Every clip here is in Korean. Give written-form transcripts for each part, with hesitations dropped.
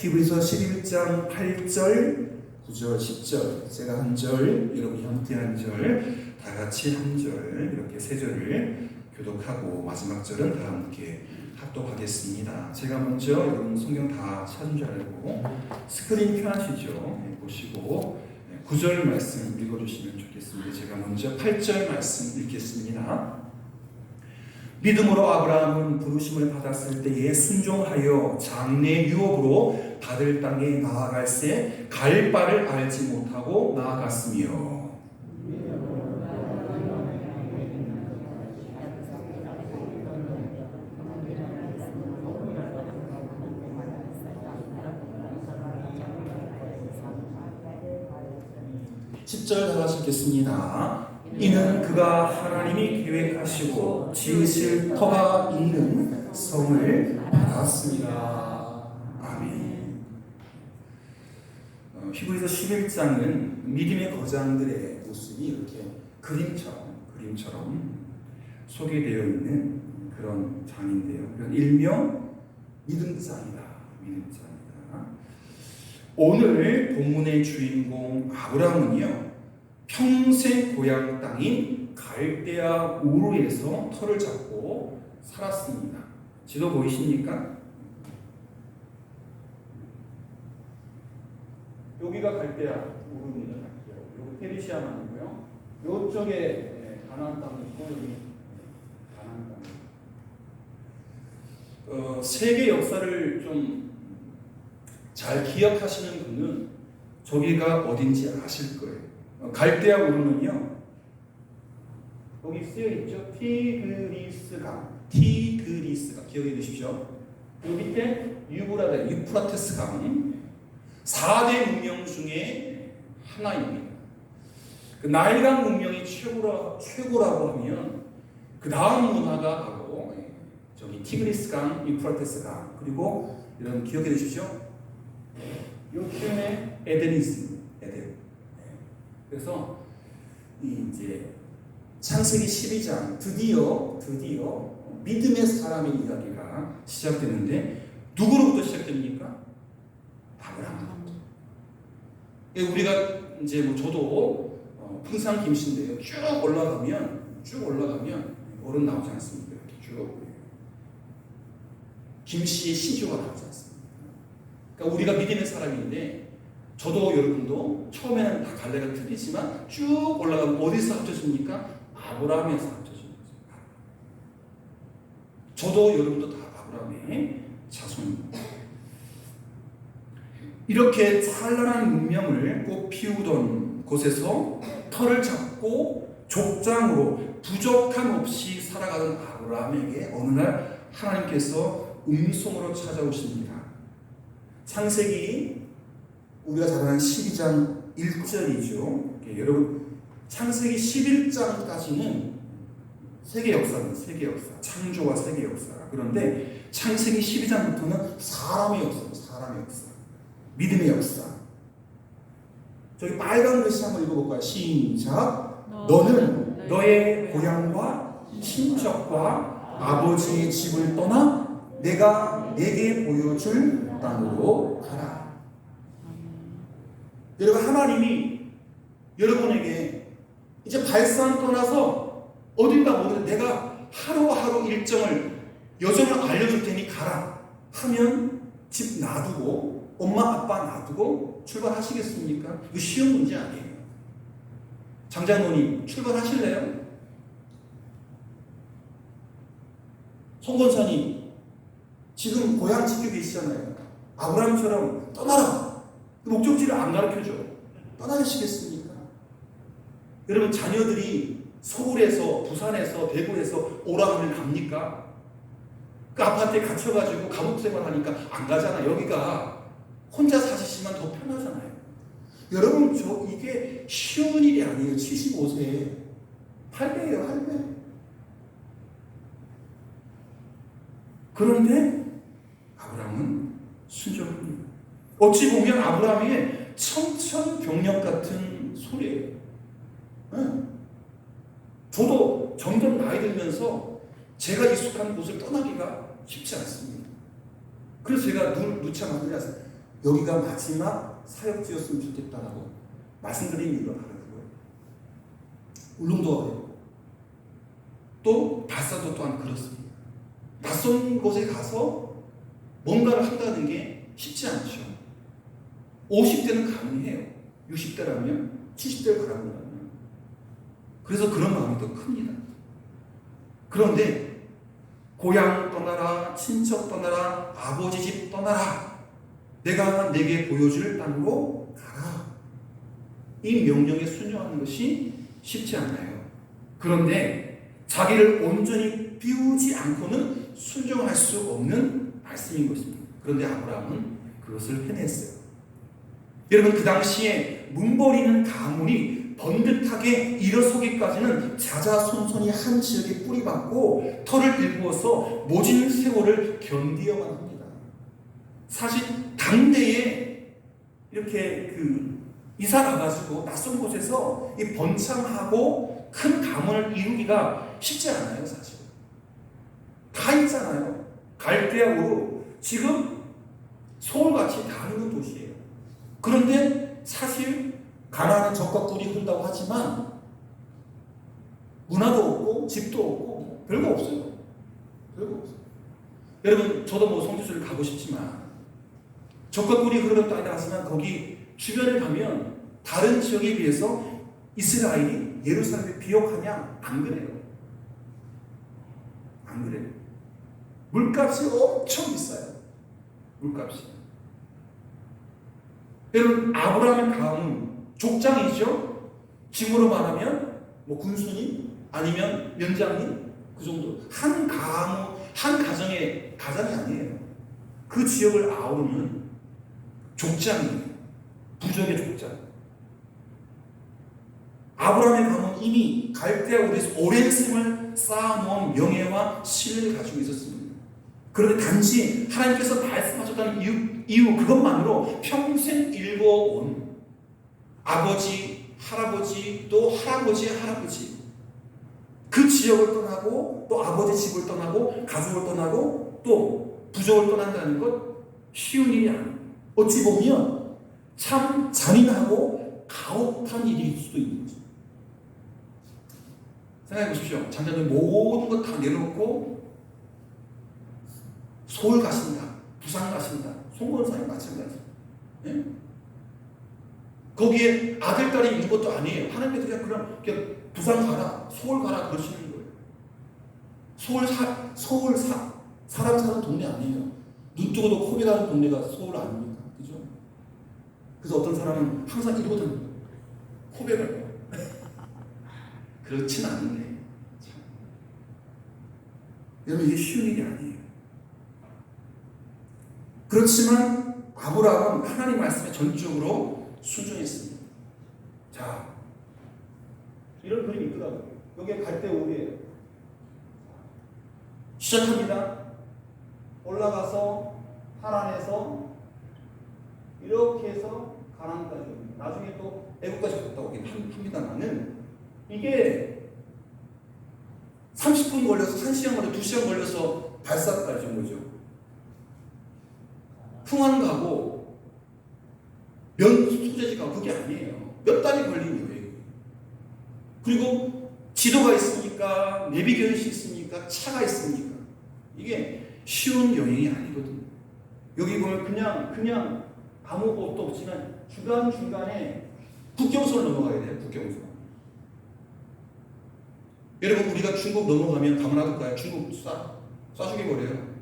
히브리서 11장 8절, 9절, 10절, 제가 한 절, 여러분이 함께 한 절, 다 같이 한 절, 이렇게 세 절을 교독하고 마지막 절은 다 함께 합독하겠습니다. 제가 먼저 여러분 성경 다 찾은 줄 알고 스크린 켜하시죠. 보시고 9절 말씀 읽어주시면 좋겠습니다. 제가 먼저 8절 말씀 읽겠습니다. 믿음으로 아브라함은 부르심을 받았을 때에 순종하여 장래 유업으로 받을 땅에 나아갈새 갈 바를 알지 못하고 나아갔으며 (10절) 다 같이 읽겠습니다. 이는 그가 하나님이 계획하시고 지으실 터가 있는 성을 받았습니다. 아멘. 히브리서 11장은 믿음의 거장들의 모습이 이렇게 그림처럼 소개되어 있는 그런 장인데요. 일명 믿음장이다. 오늘 본문의 주인공 아브라함은요, 평생 고향 땅인 갈대아 우르에서 터를 잡고 살았습니다. 지도 보이십니까? 여기가 갈대아 우르입니다. 여기 페르시아만이고요. 이쪽에 가나안 땅이 있고 여기 가나안 땅. 세계 역사를 좀 잘 기억하시는 분은 저기가 어딘지 아실 거예요. 갈대아 우르는요, 거기 쓰여 있죠. 티그리스강 기억해 두십시오. 그 밑에 유프라테스 강 4대 문명 중에 하나입니다. 그 나일강 문명이 최고라고 하면 그 다음 문화가 바로 저기 티그리스강, 유프라테스 강, 그리고 이런 기억해 두십시오. 이 표현의 에덴. 그래서 이제 창세기 12장 드디어 믿음의 사람의 이야기가 시작되는데 누구로부터 시작됩니까? 아브라함. 우리가 이제 저도 풍산 김씨인데요. 쭉 올라가면 어른 나오지 않습니까? 이렇게 쭉 김씨의 시조가 나오지 않습니까? 그러니까 우리가 믿음의 사람인데. 저도 여러분도 처음에는 다 갈래가 틀리지만 쭉 올라가면 어디서 합쳐집니까? 아브라함에서 합쳐집니다. 저도 여러분도 다 아브라함의 자손입니다. 이렇게 찬란한 문명을 꽃 피우던 곳에서 터를 잡고 족장으로 부족함 없이 살아가던 아브라함에게 어느 날 하나님께서 음성으로 찾아오십니다. 창세기 우리가 잘 아는 12장 1절이죠. 여러분, 창세기 11장까지는 세계 역사입니다. 세계 역사. 창조와 세계 역사. 그런데 창세기 12장부터는 사람의 역사. 믿음의 역사. 저기 빨간 글씨 한번 읽어볼까요? 시작. 너는 너의 고향과 친척과 아버지의 집을 떠나 내가 내게 보여줄 땅으로 가라. 여러분, 하나님이 여러분에게 이제 발산 떠나서 어딘가 모르는데 내가 하루하루 여정을 알려줄 테니 가라 하면 집 놔두고 엄마 아빠 놔두고 출발하시겠습니까? 이거 쉬운 문제 아니에요. 장장로님 출발하실래요? 송건사님 지금 고향 지키고 계시잖아요. 아브라함처럼 떠나라. 목적지를 안 가르쳐줘. 떠나시겠습니까? 여러분, 자녀들이 서울에서, 부산에서, 대구에서 오라 하면 갑니까? 그 아파트에 갇혀가지고 감옥 생활하니까 안 가잖아. 여기가 혼자 사시지만 더 편하잖아요. 여러분, 이게 쉬운 일이 아니에요. 75세에 할배예요, 할배. 그런데 아브라함은 순종합니다. 어찌 보면 아브라함의 청천벽력 같은 소리예요. 저도 점점 나이 들면서 제가 익숙한 곳을 떠나기가 쉽지 않습니다. 그래서 제가 누차 만들어서 여기가 마지막 사역지였으면 좋겠다라고 말씀드린 이유가 바로 그거예요. 울릉도가 그래요. 또 발사도 또한 그렇습니다. 낯선 곳에 가서 뭔가를 한다는 게 쉽지 않죠. 50대는 가능해요. 60대라면 70대를 바라본다면. 그래서 그런 마음이 더 큽니다. 그런데 고향 떠나라, 친척 떠나라, 아버지 집 떠나라, 내가 내게 보여줄 땅으로 가라. 이 명령에 순종하는 것이 쉽지 않아요. 그런데 자기를 온전히 비우지 않고는 순종할 수 없는 말씀인 것입니다. 그런데 아브라함은 그것을 해냈어요. 여러분, 그 당시에 문버리는 가문이 번듯하게 일어서기까지는 자자손손이 한 지역에 뿌리박고 털을 일구어서 모진 세월을 견디어만 합니다. 사실 당대에 이렇게 이사 가가지고 낯선 곳에서 이 번창하고 큰 가문을 이루기가 쉽지 않아요. 사실 다 있잖아요. 갈대하고 지금 서울같이 다 있는 도시예요. 그런데 사실 가난한 적과 꿀이 흐른다고 하지만 문화도 없고 집도 없고 별거 없어요. 별거 없어요. 여러분, 저도 뭐 성지순을 가고 싶지만 적과 꿀이 흐르는 땅이라 하지만 거기 주변에 가면 다른 지역에 비해서 이스라엘이 예루살렘에 비옥하냐? 안 그래요. 안 그래요. 물값이 엄청 비싸요. 물값이. 여러분, 아브라함의 가문 족장이죠. 지금으로 말하면 뭐 군수님 아니면 연장님 그 정도. 한 가문, 한 가정의 가장이 아니에요. 그 지역을 아우르는 족장이에요. 부족의 족장. 아브라함의 가문은 이미 갈대아 우리에서 오랜 생을 쌓아놓은 명예와 신뢰를 가지고 있었습니다. 그런데 단지 하나님께서 말씀하셨다는 이유 그것만으로 평생 일궈온 아버지, 할아버지, 또 할아버지의 할아버지, 그 지역을 떠나고 또 아버지 집을 떠나고 가족을 떠나고 또 부족을 떠난다는 것 쉬운 일이 아니에요. 어찌 보면 참 잔인하고 가혹한 일일 수도 있는 거죠. 생각해 보십시오. 장자님 모든 것 다 내놓고 서울 가신다, 부산 가신다, 송건사에 마찬가지. 예? 거기에 아들, 딸이 있는 것도 아니에요. 하나님께서 그냥 부산 가라, 서울 가라 그러시는 거예요. 사람 사는 동네 아니에요. 눈 뜨고도 코비 가는 동네가 서울 아닙니까? 그죠? 그래서 어떤 사람은 항상 이러고 다닙니다. 코백을. 그렇진 않은데. 여러분, 이게 쉬운 일이 아니에요. 그렇지만 아브라함은 하나님 말씀에 전적으로 순종했습니다. 자, 이런 그림이 있더라고요. 여기에 갈대우리예요. 시작합니다. 올라가서 하란에서 이렇게 해서 가나안까지 옵니다. 나중에 또 애국까지 갔다 오긴 합니다만은 이게 30분 걸려서 1시간 걸려서 2시간 걸려서 발사까지 온 거죠. 풍안 가고 면 소재지 가고 그게 아니에요. 몇 달이 걸린 거예요. 그리고 지도가 있으니까 내비게이션이 있으니까 차가 있으니까 이게 쉬운 여행이 아니거든요. 여기 보면 그냥 아무것도 없지만 중간중간에 국경선을 넘어가야 돼요. 국경선. 여러분, 우리가 중국 넘어가면 가만 놔둘까요? 중국 쏴 죽여버려요.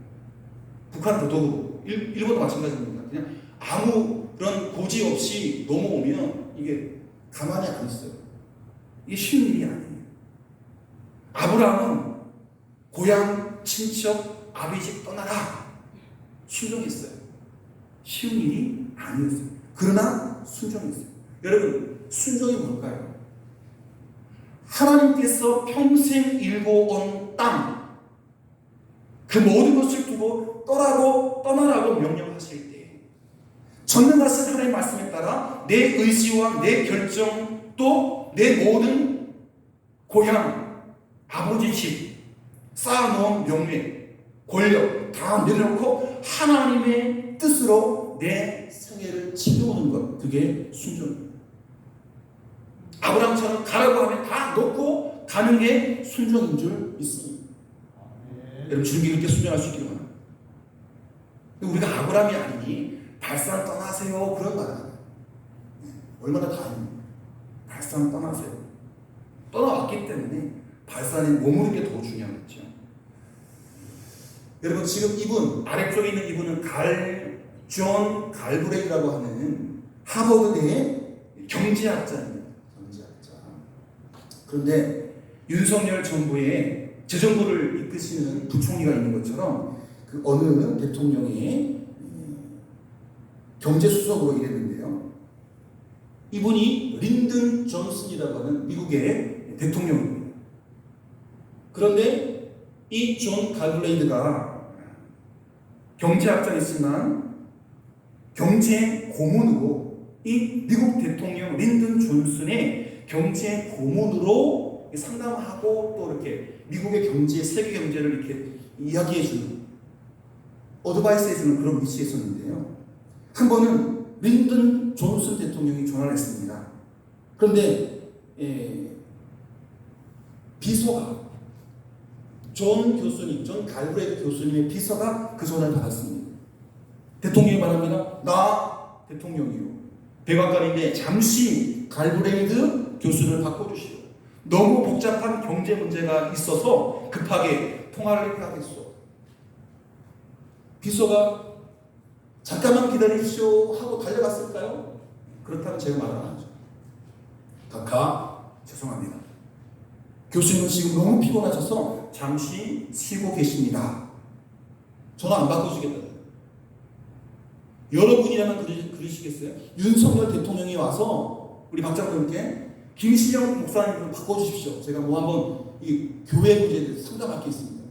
북한도 더욱 일본도 마찬가지입니다. 그냥 아무런 고지 없이 넘어오면 이게 가만히 안 있어요. 이게 쉬운 일이 아니에요. 아브라함은 고향, 친척, 아비집 떠나라 순종했어요. 쉬운 일이 아니었어요. 그러나 순종했어요. 여러분, 순종이 뭘까요? 하나님께서 평생 일궈온 땅, 그 모든 것을 두고 떠나라고 명령하실 때 전능하신 하나님의 말씀에 따라 내 의지와 내 결정 또 내 모든 고향, 아버지 집, 쌓아놓은 명예, 권력 다 내려놓고 하나님의 뜻으로 내 생애를 지켜오는 것, 그게 순종입니다. 아브라함처럼 가라고 하면 다 놓고 가는 게 순종인 줄 믿습니다. 여러분 주님께 그렇게 순종할 수 있기를 바랍니다. 우리가 아브라함이 아니니 발산 떠나세요 그런 말 안 해요. 얼마나 다행입니다. 발산 떠나세요. 떠나왔기 때문에 발산에 머무르는 게 더 중요하겠죠. 여러분 지금 이분 아래쪽에 있는 이분은 존 갈브레이라고 하는 하버드대의 경제학자입니다. 경제학자. 그런데 윤석열 정부의 재정부를 이끄시는 부총리가 있는 것처럼 그 어느 대통령의 경제수석으로 일했는데요. 이분이 린든 존슨이라고 하는 미국의 대통령입니다. 그런데 이 존 갈블레이드가 경제학자이지만 경제 고문으로 이 미국 대통령 린든 존슨의 경제 고문으로 상담하고 또 이렇게 미국의 경제, 세계 경제를 이렇게 이야기해주는 어드바이스해주는 그런 위치에 있었는데요. 한 번은 린든 존슨 대통령이 전화를 했습니다. 그런데 비서가 존 갈브레이드 교수님의 비서가 그 전화를 받았습니다. 대통령이 말합니다. 나 대통령이요. 백악관인데 잠시 갈브레이드 교수를 바꿔주시오. 너무 복잡한 경제 문제가 있어서 급하게 통화를 해야겠소. 비서가 잠깐만 기다리십시오 하고 달려갔을까요? 그렇다면 제가 말을 안 하죠. 각하 죄송합니다. 교수님은 지금 너무 피곤하셔서 잠시 쉬고 계십니다. 전화 안 바꿔주겠다. 여러분이라면 그러시겠어요? 윤석열 대통령이 와서 우리 박 장로님께 김신영 목사님을 바꿔주십시오. 제가 뭐 한번 이 교회 문제에 대해서 상담할 게 있습니다.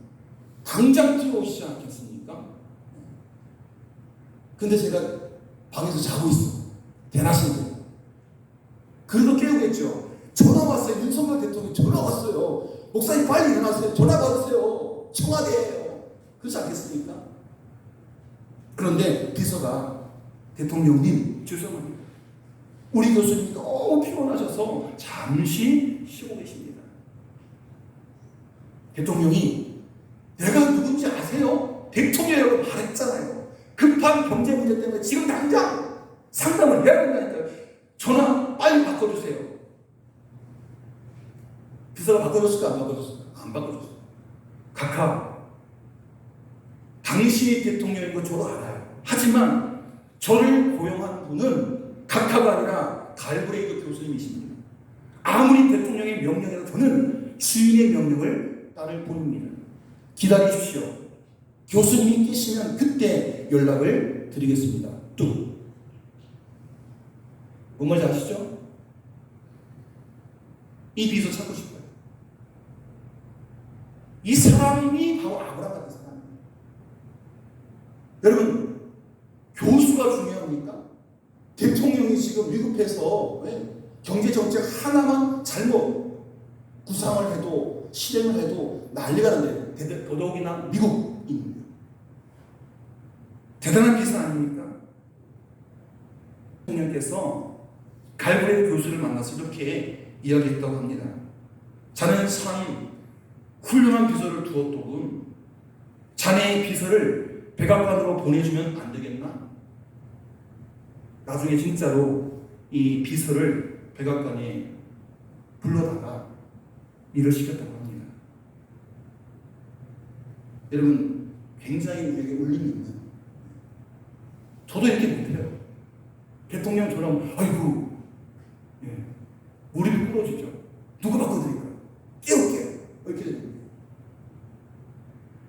당장 뛰어오시지 않겠습니까? 근데 제가 방에서 자고 있어. 대낮인데. 그래도 깨우겠죠. 전화 왔어요. 윤석열 대통령이 전화 왔어요. 목사님 빨리 일어나세요. 전화 받으세요. 청와대예요. 그렇지 않겠습니까? 그런데 비서가 대통령님 죄송합니다. 우리 교수님이 너무 피곤하셔서 잠시 쉬고 계십니다. 대통령이 내가 누군지 아세요? 대통령이라고 말했잖아요. 급한 경제 문제 때문에 지금 당장 상담을 해야 된다니까요. 전화 빨리 바꿔주세요. 비서가 바꿔줬을까 안 바꿔줬을까? 안 바꿔줬어요. 각하 당신이 대통령인 거 저도 알아요. 하지만 저를 고용한 분은 각하가 아니라 갈브레이드 교수님이십니다. 아무리 대통령의 명령이라도 저는 주인의 명령을 따를 뿐입니다. 기다리십시오. 교수님이 계시면 그때 연락을 드리겠습니다. 뚝. 뭔 말인지 아시죠? 이 비서 찾고 싶어요. 이 사람이 바로 아브라함 같은 사람입니다. 여러분, 교수가 중요합니까? 대통령이 지금 위급해서 경제정책 하나만 잘못 구상을 해도 실행을 해도 난리가 나는데 더더욱이나 미국입니다. 대단한 기사 아닙니까? 대통령께서 갈브레이드 교수를 만나서 이렇게 이야기했다고 합니다. 자네는 참 훌륭한 비서를 두었더군. 자네의 비서를 백악관으로 보내주면 안 되겠나? 나중에 진짜로 이 비서를 백악관에 불러다가 일을 시켰다고 합니다. 여러분, 굉장히 우리에게 울림이 있는, 저도 이렇게 못해요. 대통령처럼 아이고 무릎이 꿇어지죠. 누가 바꿔드릴까요? 깨울게요. 이렇게 됩니다.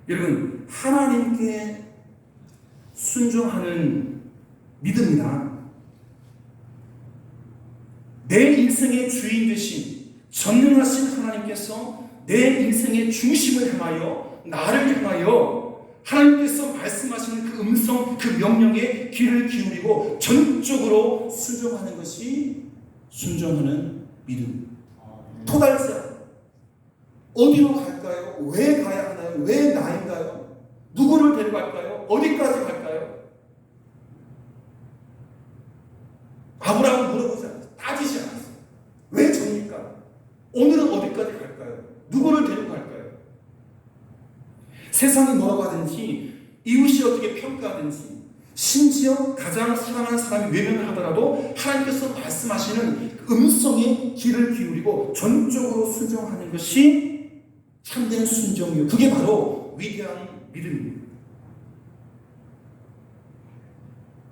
여러분, 하나님께 순종하는 믿음이나 내 인생의 주인 되신 전능하신 하나님께서 내 인생의 중심을 향하여 나를 향하여 하나님께서 말씀하시는 그 음성, 그 명령에 귀를 기울이고 전적으로 순종하는 것이 순종하는 믿음. 토달자. 어디로 갈까요? 왜 가야 하나요? 왜 나인가요? 누구를 데려갈까요? 어디까지 갈까요? 빠지지 않았어요. 왜 접니까? 오늘은 어디까지 갈까요? 누구를 데리고 갈까요? 세상이 뭐라고 하든지, 이웃이 어떻게 평가하든지, 심지어 가장 사랑하는 사람이 외면을 하더라도 하나님께서 말씀하시는 음성에 귀를 기울이고 전적으로 순종하는 것이 참된 순종이요. 그게 바로 위대한 믿음입니다.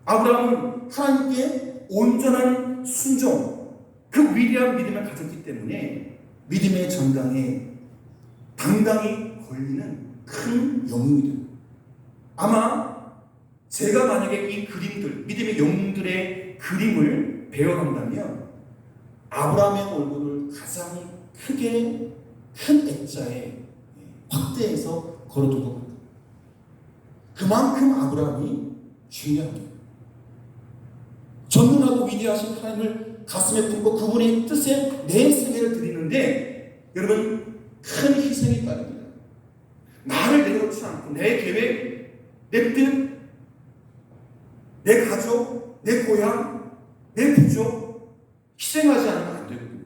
아브라함은 하나님께 온전한 순종, 그 위대한 믿음을 가졌기 때문에 믿음의 전당에 당당히 걸리는 큰 영웅이다. 아마 제가 만약에 이 그림들, 믿음의 영웅들의 그림을 배워간다면 아브라함의 얼굴을 가장 크게 큰 액자에 확대해서 걸어둔 것 같아요. 그만큼 아브라함이 중요합니다. 전능하고 위대하신 하나님을 가슴에 품고 그분의 뜻에 내 생애를 드리는데 여러분 큰 희생이 따릅니다. 나를 내려놓지 않고 내 계획, 내 뜻, 내 가족, 내 고향, 내 부족 희생하지 않으면 안 되거든요.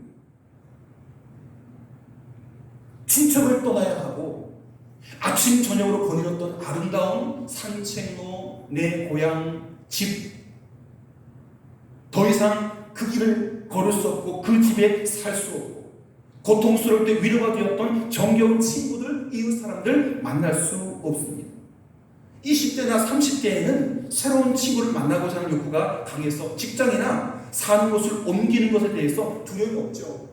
친척을 떠나야 하고 아침 저녁으로 거닐었던 아름다운 산책로, 내 고향, 집, 더 이상 그 길을 걸을 수 없고 그 집에 살 수 없고 고통스러울 때 위로가 되었던 정겨운 친구들, 이웃 사람들 만날 수 없습니다. 20대나 30대에는 새로운 친구를 만나고자 하는 욕구가 강해서 직장이나 사는 곳을 옮기는 것에 대해서 두려움이 없죠.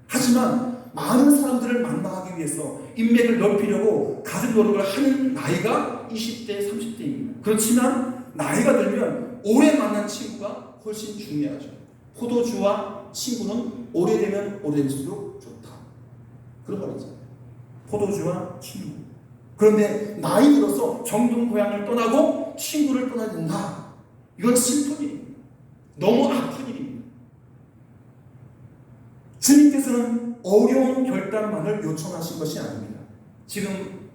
하지만 많은 사람들을 만나기 위해서 인맥을 넓히려고 가진 노력을 하는 나이가 20대, 30대입니다. 그렇지만 나이가 들면 오래 만난 친구가 훨씬 중요하죠. 포도주와 친구는 오래되면 오래될수록 좋다. 그런 말이죠. 포도주와 친구. 그런데 나이 들어서 정든 고향을 떠나고 친구를 떠나야 된다. 이건 슬픈 일입니다. 너무 아픈 일입니다. 주님께서는 어려운 결단만을 요청하신 것이 아닙니다. 지금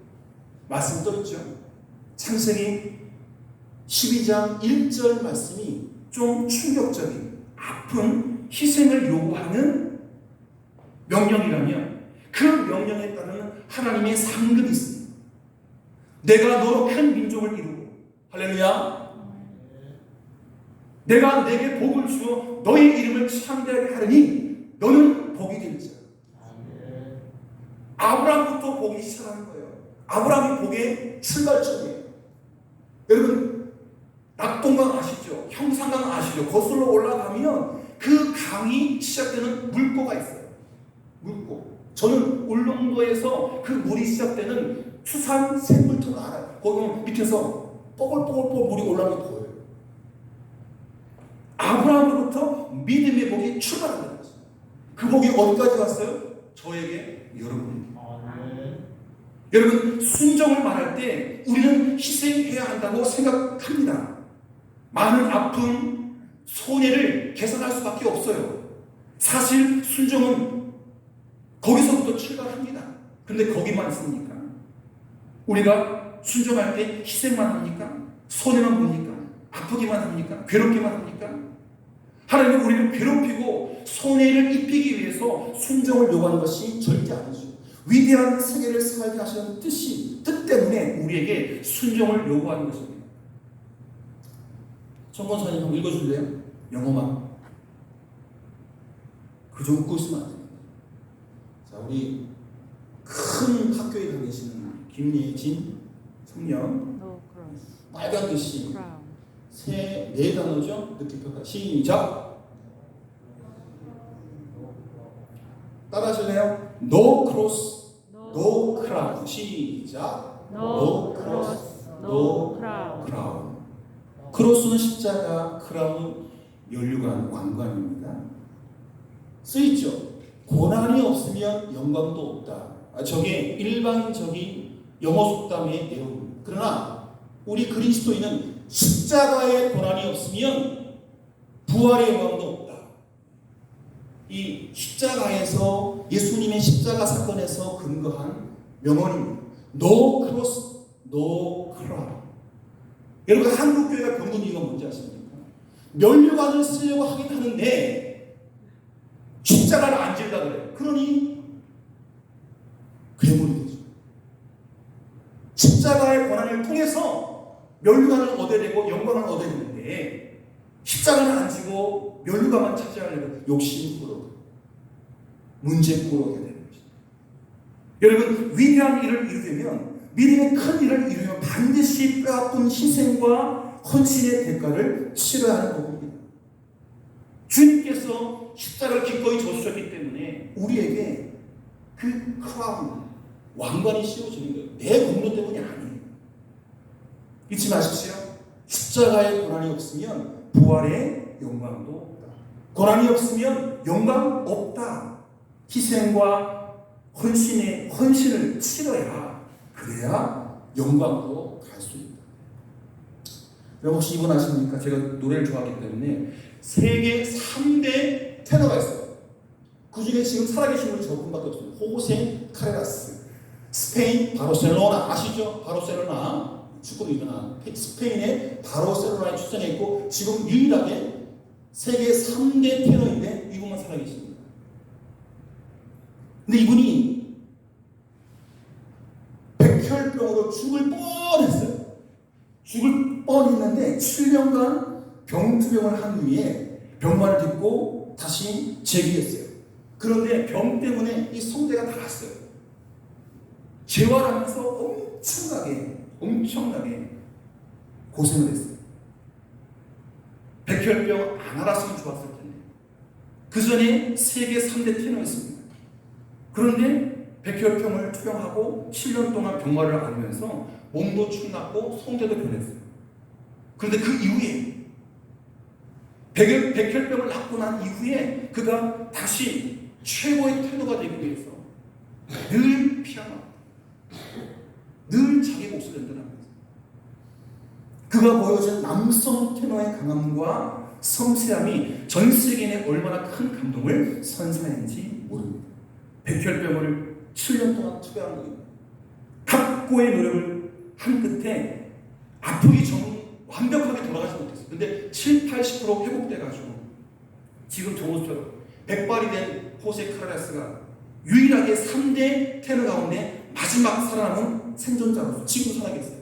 말씀 떠있죠. 창세기 12장 1절 말씀이 좀 충격적인 아픈 희생을 요구하는 명령이라면 그 명령에 따르는 하나님의 상급이 있습니다. 내가 너로 큰 민족을 이루고 할렐루야 내가 내게 복을 주어 너의 이름을 창대하게 하리니 너는 복이 될지어다. 아브라함부터 복이 시작하는 거예요. 아브라함이 복의 출발점이에요. 여러분 낙동강 아시죠? 형산강 아시죠? 거슬러 올라가면 그 강이 시작되는 물고가 있어요. 물고. 저는 울릉도에서 그 물이 시작되는 수산 생물터를 알아요. 거기 밑에서 뽀글뽀글 물이 올라오는 게 보여요. 아브라함으로부터 믿음의 복이 출발한다는 거죠. 그 복이 어디까지 왔어요? 저에게 여러분입니다. 여러분 순종을 말할 때 우리는 희생해야 한다고 생각합니다. 많은 아픔, 손해를 계산할 수밖에 없어요. 사실 순종은 거기서부터 출발합니다. 그런데 거기만 있습니까? 우리가 순종할 때 희생만 합니까? 손해만 봅니까? 아프기만 합니까? 괴롭기만 합니까? 하나님은 우리를 괴롭히고 손해를 입히기 위해서 순종을 요구하는 것이 절대 아니죠. 위대한 세계를 살게 하시는 뜻 때문에 우리에게 순종을 요구하는 것입니다. 정권사님 한번 읽어줄래요? 영어만. 그저 웃고 있으면 안 됩니다. 자, 우리 큰 학교에 다니시는 김예진 청년 빨간 글씨 네 단어죠? 느낌평가 시작 따라하실래요? No cross, no crown 시작 No cross, no crown 크로스는 십자가, 크라운은 연류관, 왕관입니다. 쓰있죠? 고난이 없으면 영광도 없다. 저게 일반적인 영어 속담의 내용입니다. 그러나 우리 그리스도인은 십자가의 고난이 없으면 부활의 영광도 없다. 이 십자가에서 예수님의 십자가 사건에서 근거한 명언입니다. No cross, no crown. 여러분 한국교회가 병든 이유가 뭔지 아십니까? 면류관을 쓰려고 하긴 하는데 십자가를 안 질라 그래요. 그러니 괴물이 되죠. 십자가의 고난을 통해서 면류관을 얻어야 되고 영광을 얻어야 되는데 십자가를 안 지고 면류관만 차지하려고 욕심으로 문제꾸러게 되는 것입니다. 여러분, 위대한 일을 이루려면, 믿음의 큰 일을 이루려면 반드시 뼈아픈 희생과 헌신의 대가를 치러야 하는 법입니다. 주님께서 십자가를 기꺼이 져주셨기 때문에 우리에게 그 크라운, 왕관이 씌워지는 거예요. 내 공로 때문이 아니에요. 잊지 마십시오. 십자가의 고난이 없으면 부활의 영광도 없다. 고난이 없으면 영광 없다. 희생과 헌신을 치러야, 그래야 영광으로 갈 수 있다. 여러분 혹시 이분 아십니까? 제가 노래를 좋아하기 때문에 세계 3대 테너가 있어요. 그 중에 지금 살아계신 분이 저분밖에 없습니다. 호세 카레라스. 스페인 바르셀로나 아시죠? 바르셀로나 축구로 유명한 스페인의 바르셀로나에 출생해 있고 지금 유일하게 세계 3대 테너인데 이분만 살아계십니다. 근데 이분이 백혈병으로 죽을 뻔했어요. 죽을 뻔했는데 7년간 병투병을 한 후에 병마를 딛고 다시 재기했어요. 그런데 병 때문에 이 성대가 닳았어요. 재활하면서 엄청나게 고생을 했어요. 백혈병 안 알았으면 좋았을 텐데. 그 전에 세계 3대 테너였습니다. 그런데 백혈병을 투병하고 7년 동안 병마를 앓으면서 몸도 축났고 성대도 변했어요. 그런데 그 이후에 백혈병을 낫고 난 이후에 그가 다시 최고의 테너가 되기 위해서 늘 피아노, 늘 자기 몫을 연단합니다. 그가 보여준 남성 테너의 강함과 섬세함이 전 세계인에 얼마나 큰 감동을 선사했는지 모릅니다. 백혈병을 7년 동안 투병한 거예요. 각고의 노력을 한 끝에 아프기 전 완벽하게 돌아가지 못했어요. 근데 70-80% 회복돼가지고 지금 저것처럼 백발이 된 호세 카레라스가 유일하게 3대 테너 가운데 마지막 살아남은 생존자로서 지금 살아계세요.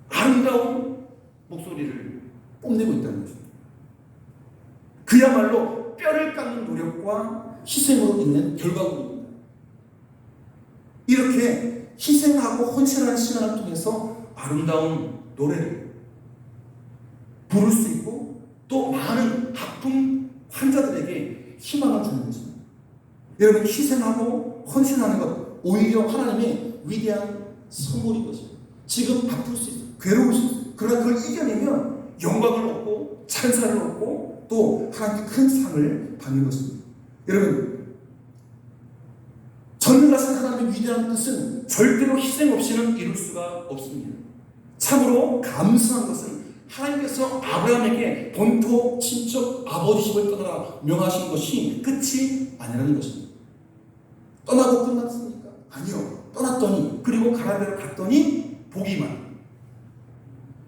아름다운 목소리를 뽐내고 있다는 것입니다. 그야말로 뼈를 깎는 노력과 희생으로 있는 결과물입니다. 이렇게 희생하고 헌신하는 시간을 통해서 아름다운 노래를 부를 수 있고 또 많은 아픈 환자들에게 희망을 주는 것입니다. 여러분, 희생하고 헌신하는 것 오히려 하나님의 위대한 선물인 것입니다. 지금 아플 수 있어요. 괴로울 수 있어요. 그러나 그걸 이겨내면 영광을 얻고 찬사를 얻고 또 하나님께 큰 상을 받는 것입니다. 여러분, 전능하신 하나님의 위대한 뜻은 절대로 희생 없이는 이룰 수가 없습니다. 참으로 감사한 것은 하나님께서 아브라함에게 본토 친척 아버지집을 떠나라 명하신 것이 끝이 아니라는 것입니다. 떠나고 끝났습니까? 아니요. 떠났더니, 그리고 가라는 대로 갔더니 보기만,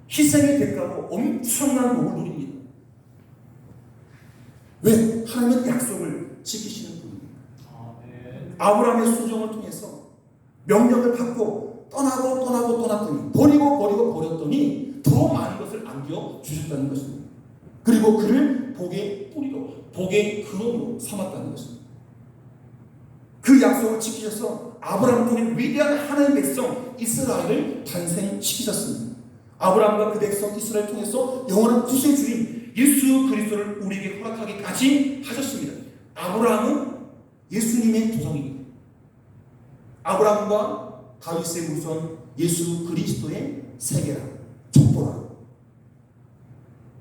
희생의 대가로 엄청난 복을 누립니다. 왜? 하나님은 약속을 지키시는 분입니다. 아브라함의 순종을 통해서 명령을 받고 떠났더니 버렸더니 더 많은 것을 안겨주셨다는 것입니다. 그리고 그를 복의 뿌리로, 복의 근원으로 삼았다는 것입니다. 그 약속을 지키셔서 아브라함을 통해 위대한 하나님의 백성 이스라엘을 탄생시키셨습니다. 아브라함과 그 백성 이스라엘을 통해서 영원한 구세주인 예수 그리스도를 우리에게 허락하기까지 하셨습니다. 아브라함은 예수님의 조상입니다. 아브라함과 다윗의 후손 예수 그리스도의 세계라, 족보라.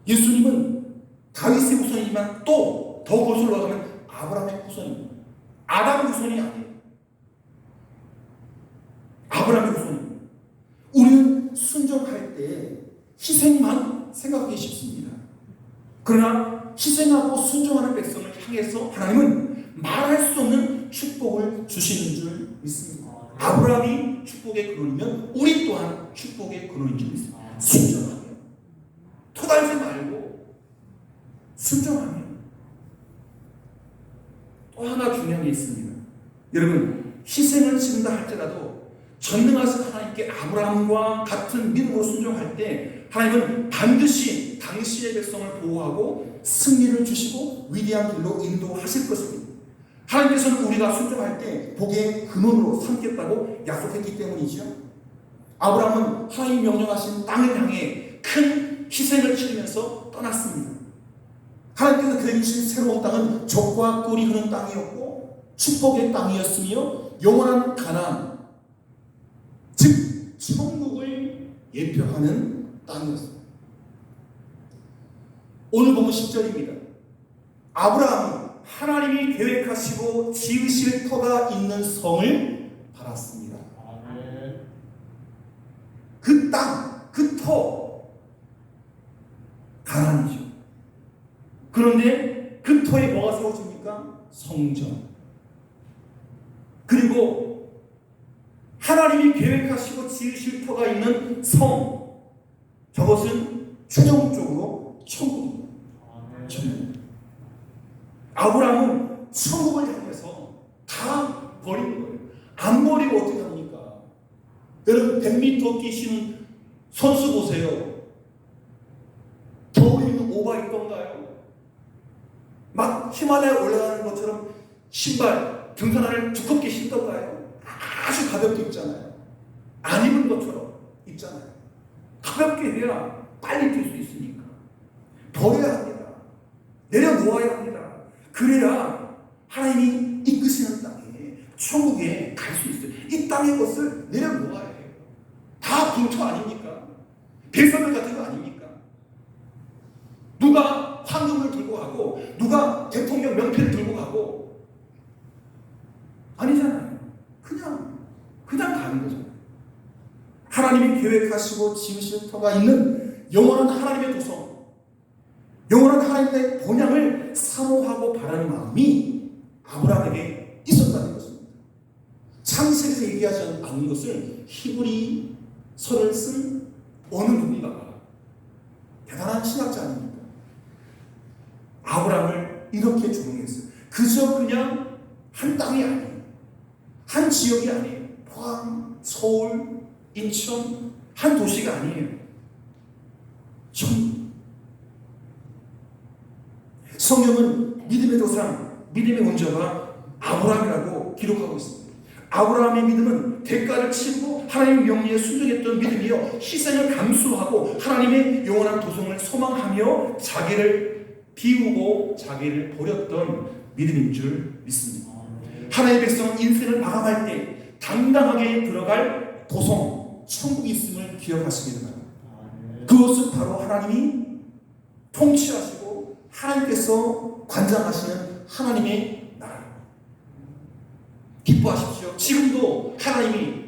예수님은 다윗의 후손이지만 또 더 거슬러 가면 아브라함의 후손입니다. 아담 후손이 아니에요. 아브라함의 후손입니다. 우리는 순종할 때 희생만 생각하기 쉽습니다. 그러나 희생하고 순종하는 백성을 향해서 하나님은 말할 수 없는 축복을 주시는 줄 믿습니다. 아브라함이 축복의 근원이면 우리 또한 축복의 근원인 줄 믿습니다. 순종하면, 토달지 말고 순종하면 또 하나 중요한 게 있습니다. 여러분, 희생을 치른다 할지라도 전능하신 하나님께 아브라함과 같은 믿음으로 순종할 때 하나님은 반드시 당신의 백성을 보호하고 승리를 주시고 위대한 길로 인도하실 것입니다. 하나님께서는 우리가 순종할 때 복의 근원으로 삼겠다고 약속했기 때문이죠. 아브라함은 하나님 명령하신 땅을 향해 큰 희생을 치르면서 떠났습니다. 하나님께서 그에게 주신 새로운 땅은 젖과 꿀이 흐르는 땅이었고 축복의 땅이었으며 영원한 가나안, 즉 천국을 예표하는 땅이었습니다. 오늘 보면 10절입니다. 아브라함은 하나님이 계획하시고 지으실 터가 있는 성을 바랐습니다. 그 땅, 그 터, 가나안이죠. 그런데 그 터에 뭐가 세워집니까? 성전. 그리고 하나님이 계획하시고 지으실 터가 있는 성, 저것은 최종적으로 천국입니다. 천국. 아브라함은 천국을 향해서 다 버린 거예요. 안 버리고 어떻게 합니까? 여러분 100m 뛰시는 선수 보세요. 겨울에 입는 오바 있던가요? 막 히말라야 올라가는 것처럼 신발, 등산화를 두껍게 신던가요? 아주 가볍게 입잖아요. 안 입은 것처럼 입잖아요. 가볍게 해야 빨리 뛸 수 있으니까. 버려야 합니다. 내려놓아야 합니다. 그래야 하나님이 이끄시는 땅에, 천국에 갈 수 있어요. 이 땅의 것을 내려놓아야 해요. 다 분투 아닙니까? 배설물 같은 거 아닙니까? 누가 황금을 들고 가고 누가 대통령 명패를 들고 가고 아니잖아요. 그냥 가는 거죠. 하나님이 계획하시고 지으실 터가 있는 영원한 하나님의 도성, 영원한 하나님의 본향을 사모하고 바라는 마음이 아브라함에게 있었다는 것입니다. 창세기에서 얘기하지 않은 것을 히브리서를 쓴 어느 누군가가 대단한 신학자 아닙니까? 아브라함을 이렇게 조롱했어요. 그저 그냥 한 땅이 아니에요. 한 지역이 아니에요. 포항, 서울, 인천 한 도시가 아니에요. 천국. 성경은 믿음의 조상, 믿음의 원조가 아브라함이라고 기록하고 있습니다. 아브라함의 믿음은 대가를 치르고 하나님의 명령에 순종했던 믿음이요, 희생을 감수하고 하나님의 영원한 도성을 소망하며 자기를 비우고 자기를 버렸던 믿음인 줄 믿습니다. 하나님의 백성은 인생을 마감할 때 당당하게 들어갈 도성, 천국이 있음을 기억하시기 바랍니다. 그것은 바로 하나님이 통치하시고 하나님께서 관장하시는 하나님의 나라입니다. 기뻐하십시오. 지금도 하나님이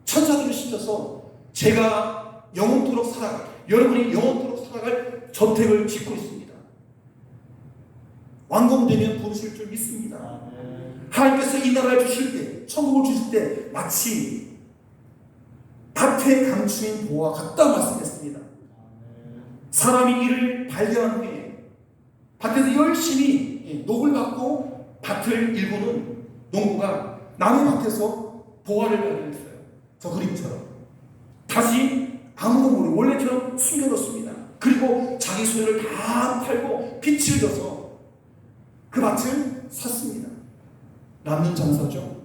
천사들을 시켜서 제가 영원토록 살아갈, 여러분이 영원토록 살아갈 저택을 짓고 있습니다. 완공되면 부르실 줄 믿습니다. 하나님께서 이 나라를 주실 때, 천국을 주실 때 마치 밭에 감추인 보와 같다 말씀했습니다. 사람이 이를 발견한 후에 밭에서 열심히 녹을 받고 밭을 일구는 농부가 남의 밭에서 보화를 발견했어요. 저 그림처럼. 다시 아무도 모르고 원래처럼 숨겨놓습니다. 그리고 자기 소유를 다 팔고 빚을 져서 그 밭을 샀습니다. 남는 장사죠.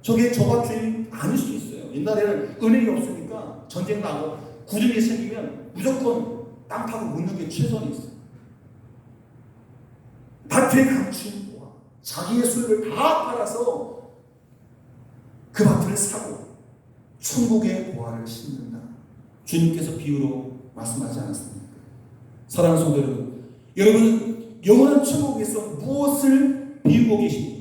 저게 저 밭이 아닐 수도 있어요. 옛날에는 은행이 없으니까 전쟁 나고 구름이 생기면 무조건 땅 파고 묻는 게 최선이었어요. 밭에 감춘 보화, 자기의 소유를 다 팔아서 그 밭을 사고 천국의 보화를 심는다. 주님께서 비유로 말씀하지 않았습니까? 사랑하는 성도 여러분, 여러분은 영원한 천국에서 무엇을 비우고 계십니까?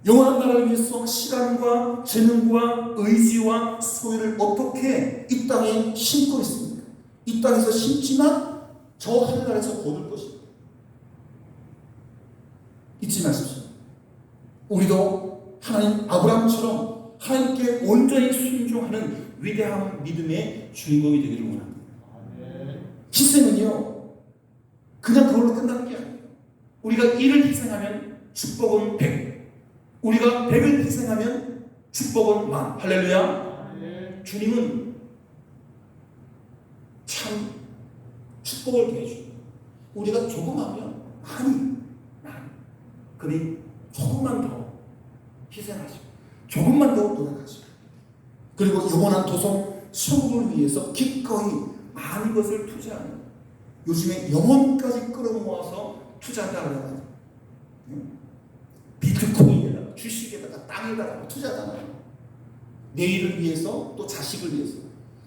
영원한 나라를 위해서 시간과 재능과 의지와 소유를 어떻게 이 땅에 심고 있습니까? 이 땅에서 심지만 저 하늘나라에서 거둘 것입니다. 잊지 마십시오. 우리도 하나님 아브라함처럼 하나님께 온전히 순종하는 위대한 믿음의 주인공이 되기를 원합니다. 희생은요 그냥 그걸로 끝나는 게 아니에요. 우리 우리가 1을 희생하면 축복은 100. 우리가 100을 희생하면 축복은 10,000. 할렐루야. 주님은 참 축복을 더해줍니다. 우리가 조금 하면 많이. 그러니 조금만 더 희생하시고 조금만 더 노력하시고 그리고 영원한 도성 천국을 위해서 기꺼이 많은 것을 투자하는, 요즘에 영혼까지 끌어모아서 투자한다 그러잖아요. 비트코인에다가 주식에다가 땅에다가 투자하잖아요. 내일을 위해서 또 자식을 위해서.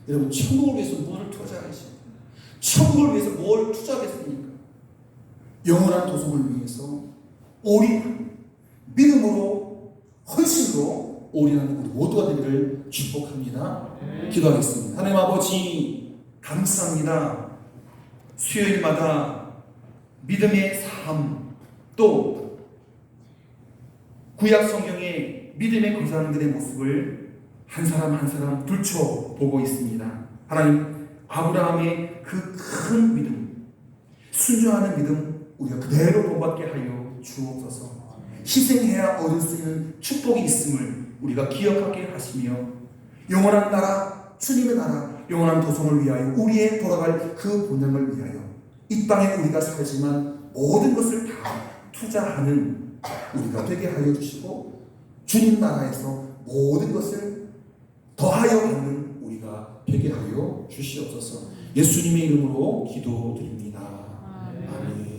여러분 천국을 위해서 뭘 투자하십니까? 천국을 위해서 뭘 투자하겠습니까? 영원한 도성을 위해서 올인, 믿음으로 헌신으로 올인하는 우리 모두가 되기를 축복합니다. 기도하겠습니다. 하나님 아버지 감사합니다. 수요일마다 믿음의 삶, 또 구약 성경의 믿음의 거사님들의 모습을 한 사람 한 사람 들춰보고 있습니다. 하나님, 아브라함의 그 큰 믿음, 순종하는 믿음 우리가 그대로 본받게 하여 주옵소서. 희생해야 얻을 수 있는 축복이 있음을 우리가 기억하게 하시며, 영원한 나라, 주님의 나라, 영원한 도성을 위하여 우리의 돌아갈 그 본향을 위하여 이 땅에 우리가 살지만 모든 것을 다 투자하는 우리가 되게 하여 주시고, 주님 나라에서 모든 것을 더하여 받는 우리가 되게 하여 주시옵소서. 예수님의 이름으로 기도드립니다. 아멘.